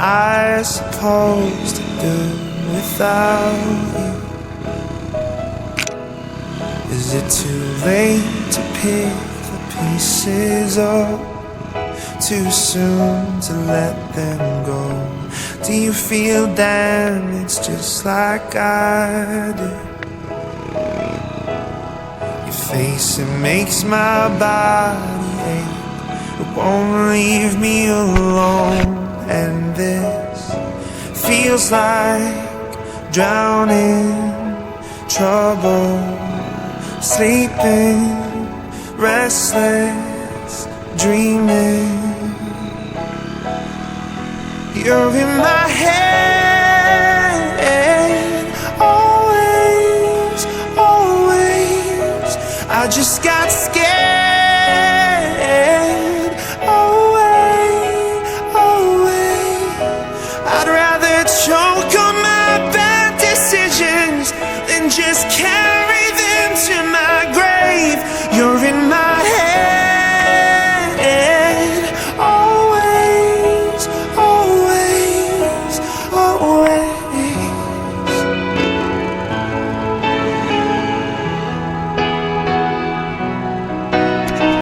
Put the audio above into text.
I supposed to do without you? Is it too late to pick the pieces up? Too soon to let them go? Do you feel damaged just like I do? Your face, it makes my body ache. It won't leave me alone. And this feels like drowning, trouble, sleeping, restless, dreaming. You're in my head, always, always. I just got scared, away, away. I'd rather choke on my bad decisions than just